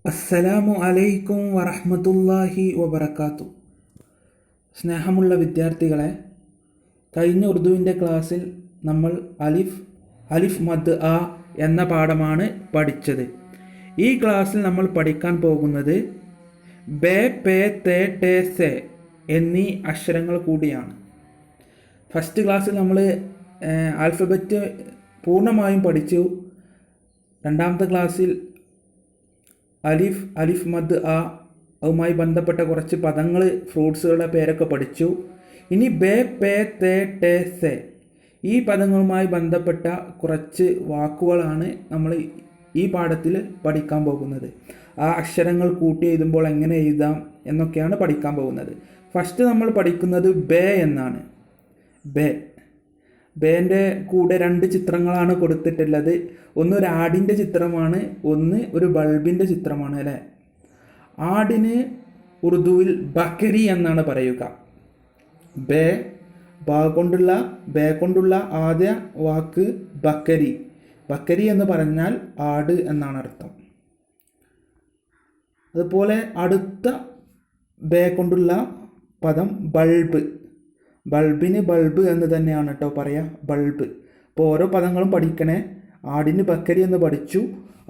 അസ്സലാമു അലൈക്കും വറഹ്മത്തുള്ളാഹി വബറകാത്തു. സ്നേഹമുള്ള വിദ്യാർത്ഥികളെ, കഴിഞ്ഞ ഉറുദുവിൻ്റെ ക്ലാസ്സിൽ നമ്മൾ അലിഫ് മദ് ആ എന്ന പാഠമാണ് പഠിച്ചത്. ഈ ക്ലാസ്സിൽ നമ്മൾ പഠിക്കാൻ പോകുന്നത് ബേ പേ തേ ടേ സേ എന്നീ അക്ഷരങ്ങൾ കൂടിയാണ്. ഫസ്റ്റ് ക്ലാസ്സിൽ നമ്മൾ ആൽഫബറ്റ് പൂർണ്ണമായും പഠിച്ചു. രണ്ടാമത്തെ ക്ലാസ്സിൽ അലിഫ് മദ് ആ അതുമായി ബന്ധപ്പെട്ട കുറച്ച് പദങ്ങൾ, ഫ്രൂട്ട്സുകളുടെ പേരൊക്കെ പഠിച്ചു. ഇനി ബേ പേ തേ ടേ സേ ഈ പദങ്ങളുമായി ബന്ധപ്പെട്ട കുറച്ച് വാക്കുകളാണ് നമ്മൾ ഈ പാഠത്തിൽ പഠിക്കാൻ പോകുന്നത്. ആ അക്ഷരങ്ങൾ കൂട്ടി എഴുതുമ്പോൾ എങ്ങനെ എഴുതാം എന്നൊക്കെയാണ് പഠിക്കാൻ പോകുന്നത്. ഫസ്റ്റ് നമ്മൾ പഠിക്കുന്നത് ബേ എന്നാണ്. ബേൻ്റെ കൂടെ രണ്ട് ചിത്രങ്ങളാണ് കൊടുത്തിട്ടുള്ളത്. ഒന്ന് ഒരു ആടിൻ്റെ ചിത്രമാണ്, ഒന്ന് ഒരു ബൾബിൻ്റെ ചിത്രമാണ് അല്ലേ. ആടിന് ഉറുദുവിൽ ബക്കരി എന്നാണ് പറയുക. ബേ കൊണ്ടുള്ള ആദ്യ വാക്ക് ബക്കരി. ബക്കരി എന്ന് പറഞ്ഞാൽ ആട് എന്നാണ് അർത്ഥം. അതുപോലെ അടുത്ത ബേ കൊണ്ടുള്ള പദം ബൾബ്. ബൾബിന് ബൾബ് എന്ന് തന്നെയാണ് കേട്ടോ പറയുക, ബൾബ്. അപ്പോൾ ഓരോ പദങ്ങളും പഠിക്കണേ. ആടിന് ബക്കരി എന്ന് പഠിച്ചു,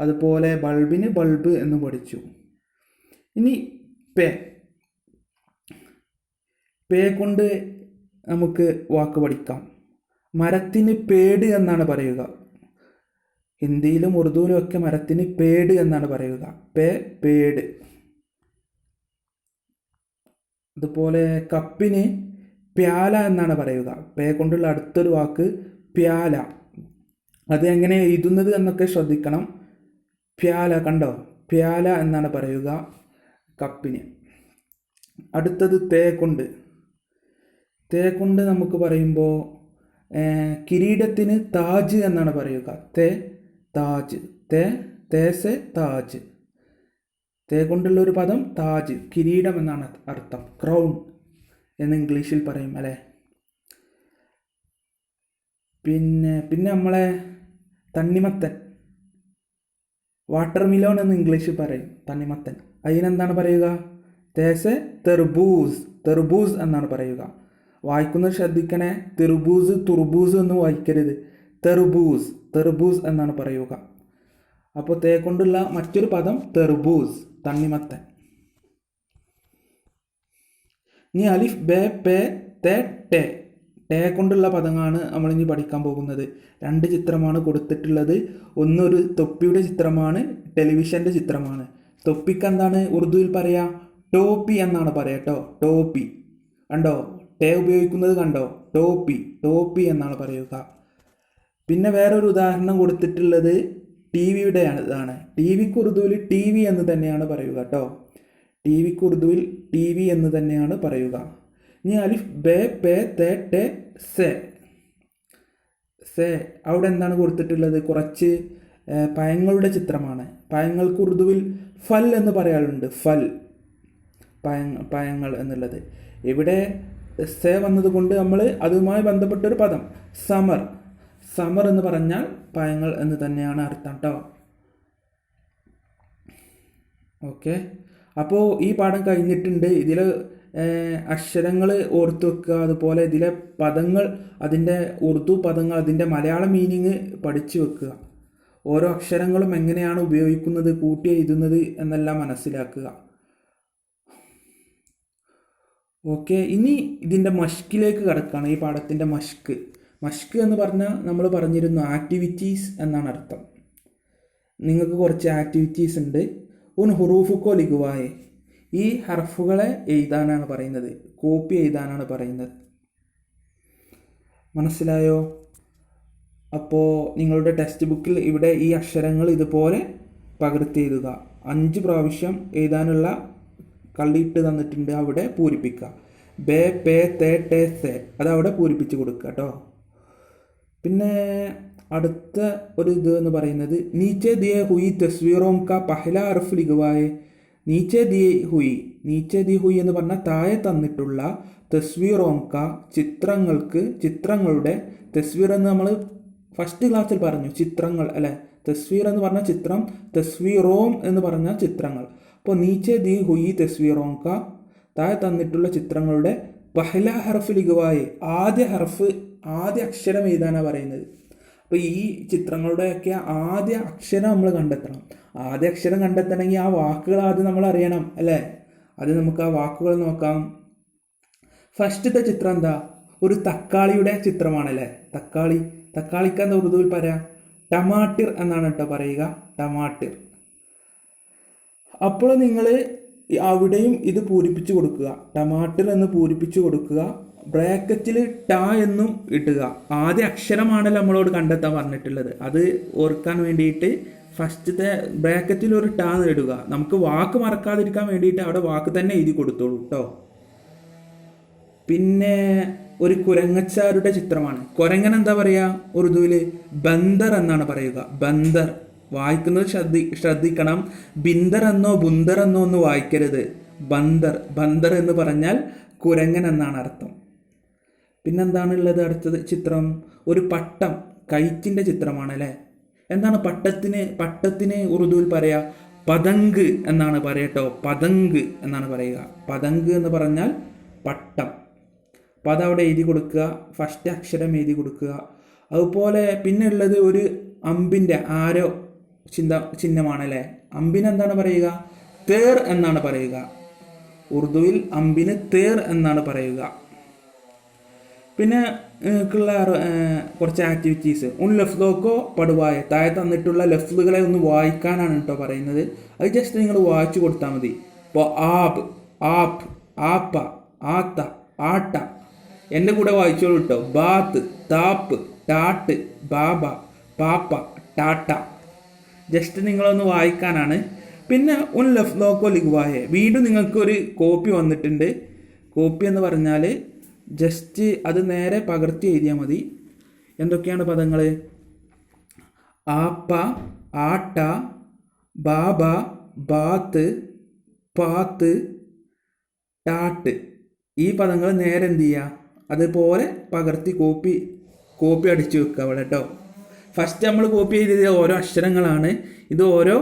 അതുപോലെ ബൾബിന് ബൾബ് എന്ന് പഠിച്ചു. ഇനി പേ കൊണ്ട് നമുക്ക് വാക്ക് പഠിക്കാം. മരത്തിന് പേട് എന്നാണ് പറയുക. ഹിന്ദിയിലും ഉറുദുവിലും ഒക്കെ മരത്തിന് പേട് എന്നാണ് പറയുക. പേട്. അതുപോലെ കപ്പിന് പ്യാല എന്നാണ് പറയുക. പേ കൊണ്ടുള്ള അടുത്തൊരു വാക്ക് പ്യാല. അത് എങ്ങനെ എഴുതുന്നത് എന്നൊക്കെ ശ്രദ്ധിക്കണം. പ്യാല, കണ്ടോ, പ്യാല എന്നാണ് പറയുക കപ്പിന്. അടുത്തത് തേ കൊണ്ട് നമുക്ക് പറയുമ്പോൾ കിരീടത്തിന് താജ് എന്നാണ് പറയുക. താജ്. തേസെ താജ്. തേ കൊണ്ടുള്ളൊരു പദം താജ്, കിരീടം എന്നാണ് അർത്ഥം. ക്രൗൺ എന്ന് ഇംഗ്ലീഷിൽ പറയും അല്ലേ. പിന്നെ നമ്മളെ തണ്ണിമത്തൻ, വാട്ടർ മിലോൺ എന്ന് ഇംഗ്ലീഷിൽ പറയും. തണ്ണിമത്തൻ അതിനെന്താണ് പറയുക? തേസെ തെർബൂസ് എന്നാണ് പറയുക. വായിക്കുന്നത് ശ്രദ്ധിക്കണേ. തുർബൂസ് എന്ന് വായിക്കരുത്. തെർബൂസ് എന്നാണ് പറയുക. അപ്പോൾ തേ കൊണ്ടുള്ള മറ്റൊരു പദം തെർബൂസ്, തണ്ണിമത്തൻ. ഇനി അലിഫ് ബേ പേ തേ ടേ കൊണ്ടുള്ള പദങ്ങളാണ് നമ്മളിനി പഠിക്കാൻ പോകുന്നത്. രണ്ട് ചിത്രമാണ് കൊടുത്തിട്ടുള്ളത്. ഒന്നൊരു തൊപ്പിയുടെ ചിത്രമാണ്, ടെലിവിഷൻ്റെ ചിത്രമാണ്. തൊപ്പിക്ക് എന്താണ് ഉറുദുവിൽ പറയാ? ടോപ്പി എന്നാണ് പറയാ കേട്ടോ. ടോപ്പി കണ്ടോ, ടേ ഉപയോഗിക്കുന്നത് കണ്ടോ, ടോപ്പി എന്നാണ് പറയുക. പിന്നെ വേറൊരു ഉദാഹരണം കൊടുത്തിട്ടുള്ളത് ടി വിയുടെ ഇതാണ്. ടി വിക്ക് ഉറുദുവിൽ ടി വി എന്ന് തന്നെയാണ് പറയുക കേട്ടോ. ടി വിക്ക് ഉറുദുവിൽ ടി വി എന്ന് തന്നെയാണ് പറയുക. ഇനി അലിഫ് ബേ പേ തേ ടേ സേ അവിടെ എന്താണ് കൊടുത്തിട്ടുള്ളത്? കുറച്ച് പഴങ്ങളുടെ ചിത്രമാണ്. പഴങ്ങൾക്ക് ഉറുദുവിൽ ഫൽ എന്ന് പറയാറുണ്ട്. പഴങ്ങൾ എന്നുള്ളത്. ഇവിടെ സേ വന്നതുകൊണ്ട് നമ്മൾ അതുമായി ബന്ധപ്പെട്ടൊരു പദം സമർ എന്ന് പറഞ്ഞാൽ പഴങ്ങൾ എന്ന് തന്നെയാണ് അർത്ഥം കേട്ടോ. ഓക്കെ, അപ്പോൾ ഈ പാഠം കഴിഞ്ഞിട്ടുണ്ട്. ഇതിൽ അക്ഷരങ്ങൾ ഓർത്ത് വെക്കുക. അതുപോലെ ഇതിലെ പദങ്ങൾ, അതിൻ്റെ ഉറുദു പദങ്ങൾ, അതിൻ്റെ മലയാളം മീനിങ് പഠിച്ചു വെക്കുക. ഓരോ അക്ഷരങ്ങളും എങ്ങനെയാണ് ഉപയോഗിക്കുന്നത്, കൂട്ടി എഴുതുന്നത് എന്നെല്ലാം മനസ്സിലാക്കുക. ഓക്കെ, ഇനി ഇതിൻ്റെ മഷ്കിലേക്ക് കടക്കുകയാണ്. ഈ പാഠത്തിൻ്റെ മഷ്ക് എന്ന് പറഞ്ഞാൽ നമ്മൾ പറഞ്ഞിരുന്നു ആക്ടിവിറ്റീസ് എന്നാണ് അർത്ഥം. നിങ്ങൾക്ക് കുറച്ച് ആക്ടിവിറ്റീസ് ഉണ്ട്. ഹുറൂഫുക്കോ ലിഖുവായെ, ഈ ഹർഫുകളെ എഴുതാനാണ് പറയുന്നത്, കോപ്പി എഴുതാനാണ് പറയുന്നത്. മനസ്സിലായോ? അപ്പോൾ നിങ്ങളുടെ ടെക്സ്റ്റ് ബുക്കിൽ ഇവിടെ ഈ അക്ഷരങ്ങൾ ഇതുപോലെ പകർത്തി എഴുതുക. 5 പ്രാവശ്യം എഴുതാനുള്ള കള്ളിയിട്ട് തന്നിട്ടുണ്ട്, അവിടെ പൂരിപ്പിക്കുക. ബേ പേ തേ ടേ സേ അതവിടെ പൂരിപ്പിച്ച് കൊടുക്കുക കേട്ടോ. പിന്നെ അടുത്ത ഒരു ഇത് എന്ന് പറയുന്നത് നീച്ചെ ദിയേ ഹുയി തസ്വീറോം കാ പഹല ഹർഫ് ലിഖവായെ. നീച്ചെ ദിയേ ഹുയി എന്ന് പറഞ്ഞാൽ താഴെ തന്നിട്ടുള്ള തസ്വീറോം കാ ചിത്രങ്ങളുടെ, തസ്വീർ എന്ന് നമ്മൾ ഫസ്റ്റ് ക്ലാസ്സിൽ പറഞ്ഞു, ചിത്രങ്ങൾ അല്ലേ. തസ്വീർ എന്ന് പറഞ്ഞ ചിത്രം, തസ്വീറോം എന്ന് പറഞ്ഞ ചിത്രങ്ങൾ. അപ്പോൾ നീച്ചെ ദി ഹുയി തസ്വീറോം കാ, താഴെ തന്നിട്ടുള്ള ചിത്രങ്ങളുടെ പഹ്ല ഹർഫ് ലിഖ്വായെ, ആദ്യ അക്ഷരം എഴുതാനാണ് പറയുന്നത്. അപ്പോൾ ഈ ചിത്രങ്ങളുടെയൊക്കെ ആദ്യ അക്ഷരം നമ്മൾ കണ്ടെത്തണം. ആദ്യ അക്ഷരം കണ്ടെത്തണമെങ്കിൽ ആ വാക്കുകൾ ആദ്യം നമ്മൾ അറിയണം അല്ലേ. അത് നമുക്ക് ആ വാക്കുകൾ നോക്കാം. ഫസ്റ്റത്തെ ചിത്രം എന്താ? ഒരു തക്കാളിയുടെ ചിത്രമാണല്ലേ. തക്കാളിക്ക് എന്താ ഉറുദുവിൽ പറയാം? ടമാട്ടിർ എന്നാണ് കേട്ടോ പറയുക, ടമാട്ടിർ. അപ്പോൾ നിങ്ങൾ അവിടെയും ഇത് പൂരിപ്പിച്ചു കൊടുക്കുക, ടമാട്ടിർ എന്ന് പൂരിപ്പിച്ചു കൊടുക്കുക. ബ്രാക്കറ്റിൽ ട എന്നും ഇടുക. ആദ്യ അക്ഷരമാണല്ലോ നമ്മളോട് കണ്ടെത്താൻ പറഞ്ഞിട്ടുള്ളത്. അത് ഓർക്കാൻ വേണ്ടിയിട്ട് ഫസ്റ്റത്തെ ബ്രാക്കറ്റിൽ ഒരു ട എന്ന് ഇടുക. നമുക്ക് വാക്ക് മറക്കാതിരിക്കാൻ വേണ്ടിയിട്ട് അവിടെ വാക്ക് തന്നെ എഴുതി കൊടുത്തോളൂ കേട്ടോ. പിന്നെ ഒരു കുരങ്ങച്ചാരുടെ ചിത്രമാണ്. കുരങ്ങൻ എന്താ പറയുക ഉറുദുവിൽ? ബന്ദർ എന്നാണ് പറയുക. ബന്ദർ. വായിക്കുന്നത് ശ്രദ്ധിക്കണം. ബിന്ദർ എന്നോ ബുന്ദർ എന്നോ ഒന്ന് വായിക്കരുത്. ബന്ദർ എന്ന് പറഞ്ഞാൽ കുരങ്ങൻ എന്നാണ് അർത്ഥം. പിന്നെന്താണുള്ളത് അടുത്തത് ചിത്രം? ഒരു പട്ടം, കൈറ്റിൻ്റെ ചിത്രമാണ് അല്ലേ. എന്താണ് പട്ടത്തിന് ഉറുദുവിൽ പറയുക? പതങ്ക് എന്നാണ് പറയട്ടോ. പതങ്ക് എന്നാണ് പറയുക. പതങ്ക് എന്ന് പറഞ്ഞാൽ പട്ടം. അപ്പോൾ അതവിടെ എഴുതി കൊടുക്കുക. ഫസ്റ്റ് അക്ഷരം എഴുതി കൊടുക്കുക. അതുപോലെ പിന്നെ ഉള്ളത് ഒരു അമ്പിൻ്റെ ആരോ ചിഹ്നമാണല്ലേ. അമ്പിനെന്താണ് പറയുക? തേർ എന്നാണ് പറയുക. ഉറുദുവിൽ അമ്പിന് തേർ എന്നാണ് പറയുക. പിന്നെ ഉള്ള കുറച്ച് ആക്ടിവിറ്റീസ്. ലഫ്ലോക്കോ പടുവായ, താഴെ തന്നിട്ടുള്ള ലഫ്ലുകളെ ഒന്ന് വായിക്കാനാണ് കേട്ടോ പറയുന്നത്. അത് ജസ്റ്റ് നിങ്ങൾ വായിച്ചു കൊടുത്താൽ മതി. ഇപ്പോൾ ആബ്, ആപ്പ്, ആപ്പ, ആത്ത, ആട്ട. എൻ്റെ കൂടെ വായിച്ചോളൂ കേട്ടോ. ബാത്ത്, താപ്പ്, ടാട്ട്, ബാബ, പാപ്പ, ടാട്ട. ജസ്റ്റ് നിങ്ങളൊന്ന് വായിക്കാനാണ്. പിന്നെ ലഫ്ലോക്കോ ലിഖ്വായെ, വീണ്ടും നിങ്ങൾക്കൊരു കോപ്പി വന്നിട്ടുണ്ട്. കോപ്പി എന്ന് പറഞ്ഞാൽ ജസ്റ്റ് അത് നേരെ പകർത്തി എഴുതിയാൽ മതി. എന്തൊക്കെയാണ് പദങ്ങൾ? ആപ്പ, ആട്ട, ബാബ, ബാത്ത്, പാത്ത്, ടാട്ട്. ഈ പദങ്ങൾ നേരെ എന്ത് ചെയ്യുക? അതുപോലെ പകർത്തി കോപ്പി അടിച്ചു വെക്കുക അവിടെ കേട്ടോ. ഫസ്റ്റ് നമ്മൾ കോപ്പി ചെയ്തത് ഓരോ അക്ഷരങ്ങളാണ്. ഇത് ഓരോ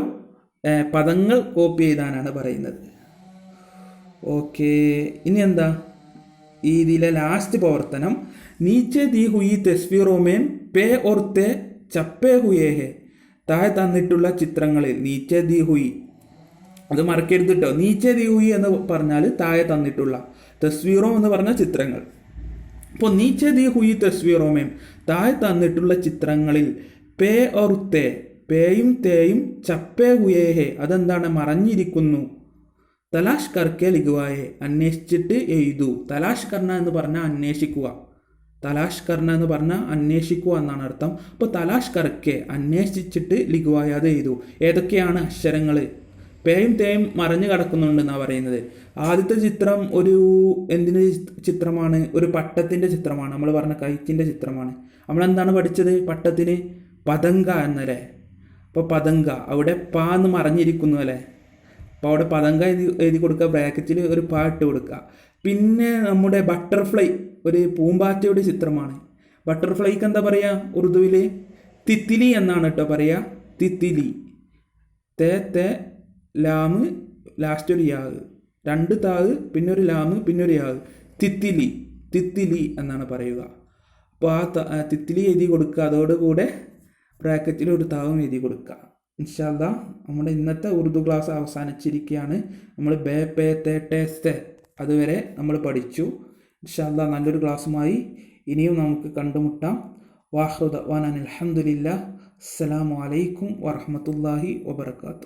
പദങ്ങൾ കോപ്പി ചെയ്താനാണ് പറയുന്നത്. ഓക്കെ, ഇനി എന്താ ഇതിലെ ലാസ്റ്റ് പ്രവർത്തനം? നീച്ചെ ദി ഹുയി തസ്വീറോമേൻ പേ ഓർ തേ ചപ്പേ ഹുയേ ഹെ. താഴെ തന്നിട്ടുള്ള ചിത്രങ്ങളിൽ നീച്ചെ ദി ഹുയി, അത് മറക്കരുത് കേട്ടോ. നീച്ചെ ദി ഹുയി എന്ന് പറഞ്ഞാൽ താഴെ തന്നിട്ടുള്ള, തസ്വീറോ എന്ന് പറഞ്ഞ ചിത്രങ്ങൾ. അപ്പോൾ നീച്ചെ ദി ഹുയി തസ്വീറോമേൻ, താഴെ തന്നിട്ടുള്ള ചിത്രങ്ങളിൽ പേ ഓർ തേ, പേയും തേയും ചപ്പേ ഹുയേ ഹെ, അതെന്താണ്? മറഞ്ഞിരിക്കുന്നു. തലാഷ് കർക്കെ ലിഖ്വായെ, അന്വേഷിച്ചിട്ട് എഴുതൂ. തലാഷ് കർണ എന്ന് പറഞ്ഞാൽ അന്വേഷിക്കുക. തലാഷ് കർണ എന്ന് പറഞ്ഞാൽ അന്വേഷിക്കുക എന്നാണ് അർത്ഥം. അപ്പോൾ തലാഷ് കർക്കെ, അന്വേഷിച്ചിട്ട് ലിഖ്വായ, അത് എഴുതൂ. ഏതൊക്കെയാണ് അക്ഷരങ്ങൾ? പേയും തേയും മറഞ്ഞു കിടക്കുന്നുണ്ടെന്നാണ് പറയുന്നത്. ആദ്യത്തെ ചിത്രം ഒരു എന്തിൻ്റെ ചിത്രമാണ്? ഒരു പട്ടത്തിൻ്റെ ചിത്രമാണ്. നമ്മൾ പറഞ്ഞ കൈറ്റിൻ്റെ ചിത്രമാണ്. നമ്മളെന്താണ് പഠിച്ചത്? പട്ടത്തിന് പതങ്ക എന്നല്ലേ. അപ്പോൾ പതങ്ക, അവിടെ പാ എന്ന് മറഞ്ഞിരിക്കുന്നു അല്ലേ. അപ്പോൾ അവിടെ പതങ്ക എഴുതി കൊടുക്കുക. ബ്രാക്കറ്റിൽ ഒരു പാ ഇട്ട് കൊടുക്കുക. പിന്നെ നമ്മുടെ ബട്ടർഫ്ലൈ, ഒരു പൂമ്പാറ്റയുടെ ചിത്രമാണ്. ബട്ടർഫ്ലൈക്ക് എന്താ പറയുക ഉറുദുവിൽ? തിത്തിലി എന്നാണ് കേട്ടോ പറയുക. തിത്തിലി. തേ ലാമ്, ലാസ്റ്റ് ഒരു യാഗ്, 2 താഗ്, പിന്നെ ഒരു ലാമ്, പിന്നെ ഒരു യാഗ്. തിത്തിലി എന്നാണ് പറയുക. അപ്പോൾ ആ തിത്തിലി എഴുതി കൊടുക്കുക. അതോടുകൂടെ ബ്രാക്കറ്റിൽ ഒരു താവും എഴുതി കൊടുക്കുക. ഇൻഷാ അല്ലാഹ് നമ്മുടെ ഇന്നത്തെ ഉറുദു ക്ലാസ് അവസാനിച്ചിരിക്കുകയാണ്. നമ്മൾ ബേ പേ തേ ടേ സേ അതുവരെ നമ്മൾ പഠിച്ചു. ഇൻഷാ അല്ലാഹ് നല്ലൊരു ക്ലാസ്സുമായി ഇനിയും നമുക്ക് കണ്ടുമുട്ടാം. വാഹ്റു ദഅ്വാനാ അൽഹംദുലില്ലാഹ്. അസ്സലാമു അലൈക്കും വറഹ്മത്തുള്ളാഹി വബറകാതുഹു.